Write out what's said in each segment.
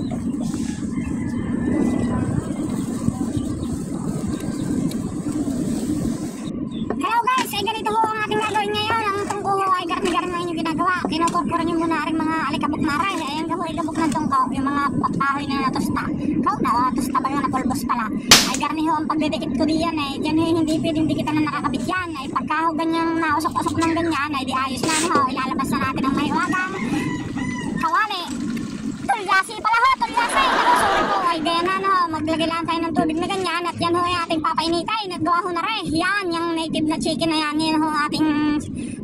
Hello guys, ay ganito ho ang ating gagawin ngayon. Ang tungko ho ay garni-garni na inyong ginagawa. Kinukurkura nyo muna rin mga alikabok maray. Ayan gaho, igabok ng tungko. Yung mga kahoy na natusta. Kau na, tusta ba na pulbos pala. Ay garni ho ang pagdidikit ko diyan eh. Diyan ho hindi pwedeng dikitan na nakakabit yan. Ay pagka ho ganyang nausok-usok ng ganyan, ay di ayos na ho. Ilalabas na natin ang mahiwagang kawali. Tulyasi pala ho, tulyasi. Sorry po, ay ganyan ho. Maglagay lang tayo ng tubig na ganyan. At yan ho ay ating papainitay. Naggawa ho na rin. Yan, yung native na chicken na yan. Yan ho ating,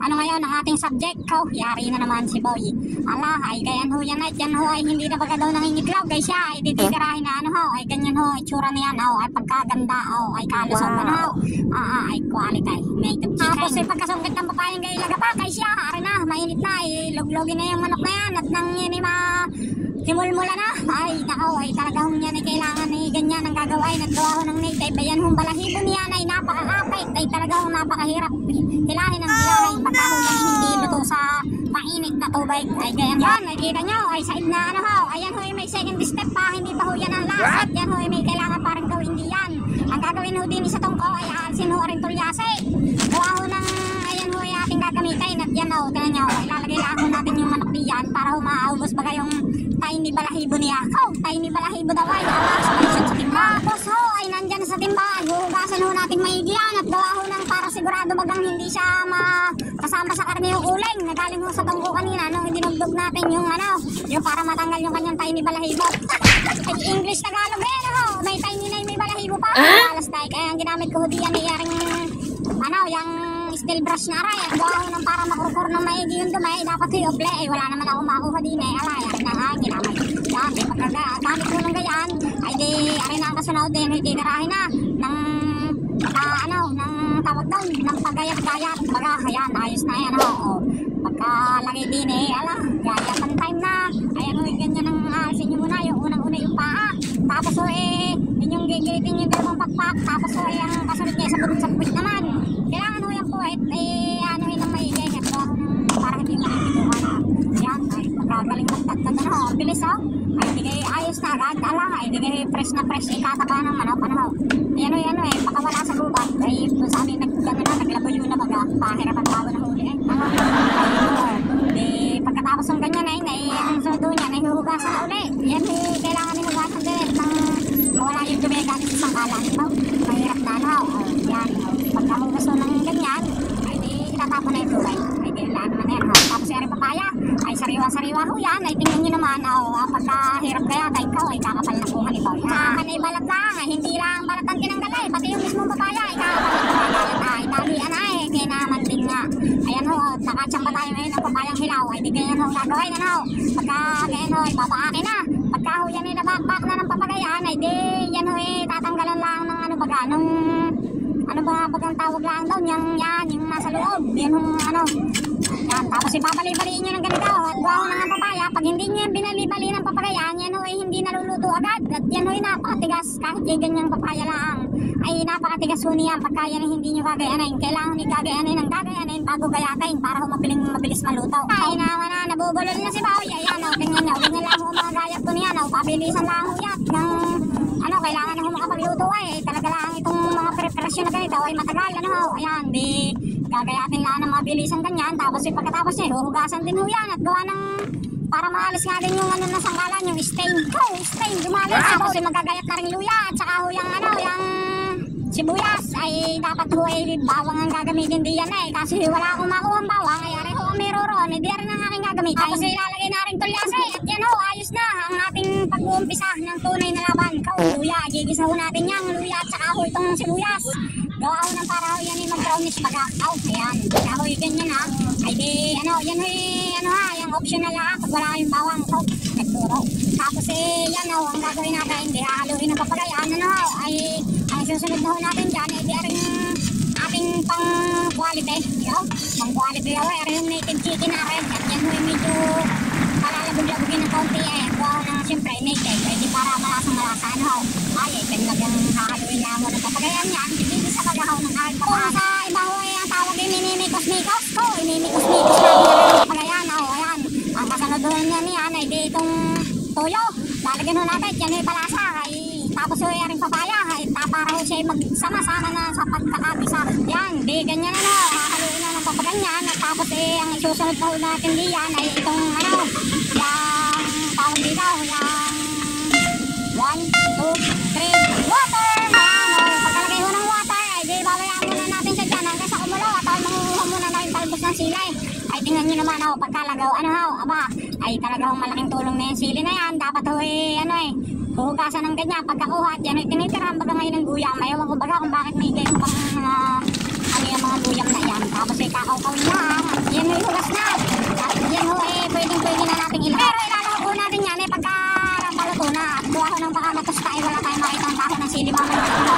ano ngayon, ang ating subject. Ko, yari na naman si Boy. Ala, ay ganyan ho yan. At yan ho ay hindi na baga daw nangingiklaw. Guys siya, ay titirahin na ano ho. Ay ganyan ho, itsura na yan ho. Ay pagkaganda ho. Ay kalusog na ho. Ay quality. Native chicken. Tapos ay pagkasungkit ng papayang gay laga pa. Kay siya, ari na, mainit na. Luglogin na yung manok na yan. At nang yun ay himulmula na. Ay nako, ay talaga hong yan ay kailangan ay ganyan ang gagawin. Naggawa ho ng native. Ayan hong balahibo niyan ay napaka-apit. Ay talaga hong napakahirap hilahin ang hilahin. Pagka ho yan hindi luto sa mainit na tubig. Ay ganyan yan. Nakikita nyo ay said na ano ho. Ayan ho ay may second step pa. Hindi pa ho yan ang last. At yan ho ay may kailangan parang gawin diyan. Ang gagawin ho din sa tungko ay aalsin ho rin tulyase. Gawa ho ng ayan ho ay ating gagamitin. At yan ho, tingnan nyo. Ilalagay lang ho natin yung manok diyan para ho maaubos baga yung tiny balahibo niya. Oh, tiny balahibo daw ay alas sa timba. Tapos ho ay nandyan sa timba. Ay huhugasan ho natin maigi yan at gawa ho ng para sigurado bagang hindi siya kasama sa karne yung uling. Nagaling ho sa tungko kanina nung dinugdog natin yung ano, yung para matanggal yung kanyang tiny balahibo. Ay English Tagalog eh ho. May tiny na may balahibo pa. Alas tayo. Kaya ang ginamit ko ho diyan ay yaring ano, yung steel brush na aray. At gawa ho ng para makurkur ng maigi yung dumay. Dapat hiyuple. Ay wala naman ako makuha din eh. Alay, aray na nga. Ginamit. Yan. Di pagkagamit ko ng gayan. Ay di, aray na ang kasunod din. Ay di karahin na. Ng, ano, ng tawag doon. Ng pagayat-gayat. Baga, ayan. Ayos na yan. O, pagkalagay din eh. Ala, gayat ang time na. Ayan o, ganyan ang alisin nyo muna. Yung unang-una yung paa. Tapos o eh, yung gigilitin yung dalawang pakpak. Tapos o eh, ang kasunod niya sa bukit naman. Kailangan ho yung puwet, eh, ano yun ang maigay. Ito, para hindi makikituhan. Yan, ay, pagkagaling magtagtag na ho. Bilis ho. Ay, hindi kayo ayos na agad. Alang, ay, hindi kayo press na press. Ikataba ng manok, ano ho. Yan o, yan o, eh, baka wala sa gubat. Ay, sa amin, naglaboy na baga. Pahirapan bago na huli, eh. Ano, ay, di, pagkatapos ng ganyan, ay, ang sundo niya, ay, huhugasan na uli. Yan, eh, kailangan ni hugasan din. Nang mawala yung dumi gamit sa sangkalan. Mahirap na, ano, yan, pagkahugas ng ganyan, ay di itatapon na yung tubay. Ay di ilaan naman yan. Tapos yung papaya, ay sariwa-sariwa ho yan. Ay tingnan nyo naman, pagkahirap kaya, ay ikaw ay kakapal na kuhan ito. Kanay balat lang, ay hindi lang balat ang tinanggalay. Pati yung mismong papaya, ay kakapal na kuhan. Ay dalian ay, kaya naman din nga. Ayan ho, nakachamba tayo ngayon ng papayang hilaw. Ay di ganyan ho gagawin, ano. Pagka ganyan ho, ay babaakin na. Pagka ho yan ay nabakbak na ng papagayan, ay di yan ho ay tatanggalan lang ng ano baga, nung ano ba bagang tawag lang daw yung nasa loob yan yung ano yan. Tapos ibabali-baliin nyo ng ganito at gawa ho ng papaya. Pag hindi nyo yung binali-bali ng papagayan, yan ho ay hindi naluluto agad at yan ho ay napakatigas. Kahit yung ganyang papaya lang ay napakatigas ho niyan. Pagka yan ay hindi nyo gagayanin, kailangan nyo gagayanin ng gagayanin bago gayatin para ho mabilis maluto. Ay na nabubulol na si Bawi. Ayan o, ganyan nyo, ganyan lang ho mga gayat ko niyan o, pabilisan lang ho yan ng ano, kailangan na ho makapagluto ay talaga lang itong mga preparasyon na ganito ay matagal, ano ho, ayan, di gagayatin lang ng mabilisan ganyan. Tapos pagkatapos niya, huhugasan din ho yan at gawa ng para maalis nga din yung ano na sanggalan, yung stain. Oh, stain, dumalis. Tapos magagayat na rin luya at saka ho yung ano, yung sibuyas ay dapat ho ay bawang ang gagamitin diyan eh. Kasi wala akong makuha ang bawang, ay ari ho ang meron, hindi rin ang aking gagamitin. Tapos ilalagay na rin tulyase at yan ho, ayos na ang ating pag-uumpisa ng tunay na laban. Luya, gigisa ho natin yung luya at saka ho itong sibuyas. Gawa ho ng para ho yan ay mag-brownish baga. Ayan, kaya ho yung ganyan ha. Ay di, ano, yan ho ano ha, yung optional ha, pag wala yung bawang. Nagturo. Tapos yan ho, ang gagawin natin, di haluin ng papagayan, ano ho, ay ang susunod na ho natin dyan, ay di rin ating pang quality. Pang quality ho, ay rin native chicken na rin. At yan ho ay medyo palalabog-labogin ng kaunti eh. Gawa ho ng siyempre native, ay di para malasang-malasa, ano ho. Ay, talagang hahaluin na mo ng papagayan yan, hindi sa pagahaw ng kahit pa. Kung sa iba ho ay ang tawag ay minimikos-mikos ko, minimikos-mikos natin ng papagayan, ho, ayan. Ang kasunod ho niya niyan ay di itong toyo. lalagyan ho natin, yan ay palasa, ay tapos ho ay rin papaya, ay para ho siya magsama-sama na sa pagkakabisa. Yan, di ganyan ano, hahaluin na ng papaganyan, at tapos ang isusunod na ho natin diyan ay itong ano, yung tawag dito, yung 1, 2, 3, water! Ayan, pagkalagay ho ng water, ay di babayaan muna natin siya dyan hanggang sa kumulo at manguha muna na yung talbos ng silay. Ay tingnan nyo naman ho, pagkalagaw, ano ho, aba, ay talagang malaking tulong na yung sili na yan. Dapat ho huhugasan ng ganyan, pagkakuha at yan ay tinitirahan baga ngayon ng guyam. Ayaw ko baga kung bakit may ganyan pang ano yung mga guyam na yan. Tapos ay kakaukaw na, yan ay hugas na. At yan ho pwedeng na natin ilagay. Pero ilalaw ko natin yan pagka paluto na. At buha ko ng baka matusta ay wala tayong makita ang taho ng sili. Mamaya ito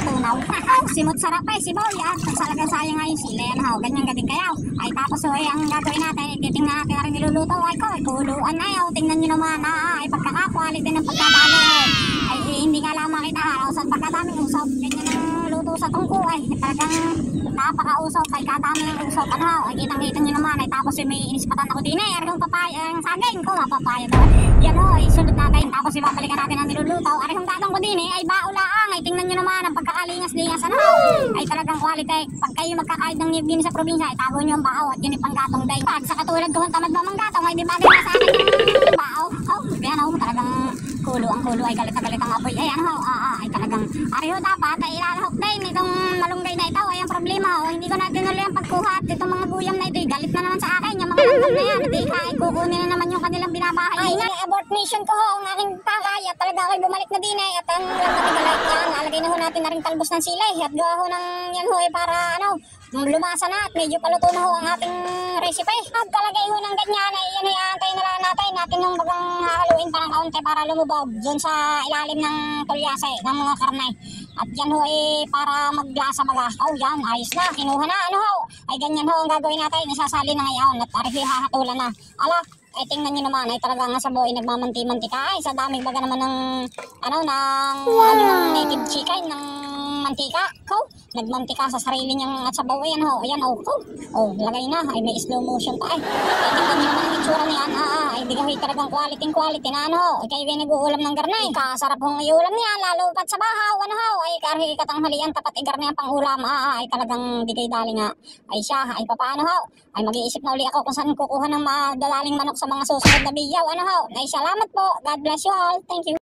tunaw. Simot sarap ay sibaw yan. Talagang sayang nga yung sili. Ano, ganyan gating kayaw. Ay tapos ang gagawin natin, titingnan natin na rin niluluto. Ay ko, kuluan na yun. Tingnan nyo naman ay pagkakakwality ng pagkadali. Ay hindi nga lang makita araw sa pagkadaming usap. Ganyan ang luto sa tungko ay talagang napaka-usap ay kadami ng usap. Ano, ay kitang-kita nyo naman ay tapos may inispatan ako din ay yung papaya, ang saging ko, mapapaya doon. Yan ho, isunod natin. Tapos ibabalikan natin ang niluluto. Ay yung gatong ko din ay baulaang. Ay tingnan nyo naman ang pagkakalingas-lingas. Ano, ay talagang quality. Pag kayo magkakahid ng niyog din sa probinsya, ay tago nyo ang bao at yun yung panggatong day. Pag sa katulad ko, tamad mo mang gatong, ay di bagay na sa akin yung bao. Oh, yan ho, talagang kulo ang kulo ay galit ang apoy. Ay ano ho, ay talagang ariho dapat ay ilalahok din itong malunggay na ito. Ay ang problema ho, hindi ko na tinuloy ang pagkuha at itong mga guyam na ito. Galit na naman sa akin yung mga langgam na yan. Hindi ka ay kukunin na naman yung kanilang binabahay. Ay nga, abort mission ko ho, ang aking pakay at talaga ako'y bumalik na din at ang natigalay yan. Lalagay na ho natin na rin talbos ng silay at gawa ho ng yan ho para ano, lumasa na at medyo paluto na ho ang ating recipe. At kalagay ho ng ganyan ay yan ay antayin na lang natin yung bagang haluin pa ng kaunti para lumubog dun sa ilalim ng tulyase ng mga karnay. At yan ho para maglasa baga. Oh yan, ayos na, kinuha na ano ho. Ay ganyan ho ang gagawin natin, isasali na ngayon at arihi hahatulan na. Ala, ay tingnan nyo naman ay talagang nasa buhay nagmamanti-mantika ay sa daming baga naman ng ano ng native chicken ng mantika ko nagmantika sa sarili niyang at sa bawa yan ho ayan lagay na ay may slow motion pa ay tingnan nyo naman ang itsura niyan ay di kahoy talagang quality na ano ay kayo yung nag-uulam ng garnay kasarap hong iulam niyan lalo pat sa bahaw ano ho ay karhi katanghalian tapat igarnay ang pang ulam ay talagang di kayo dali nga ay siya ay papaano ho ay mag-iisip na uli ako kung saan kukuha ng madalaling manok sa mga susunod na biyaw ano ho ay salamat po, God bless you all, thank you.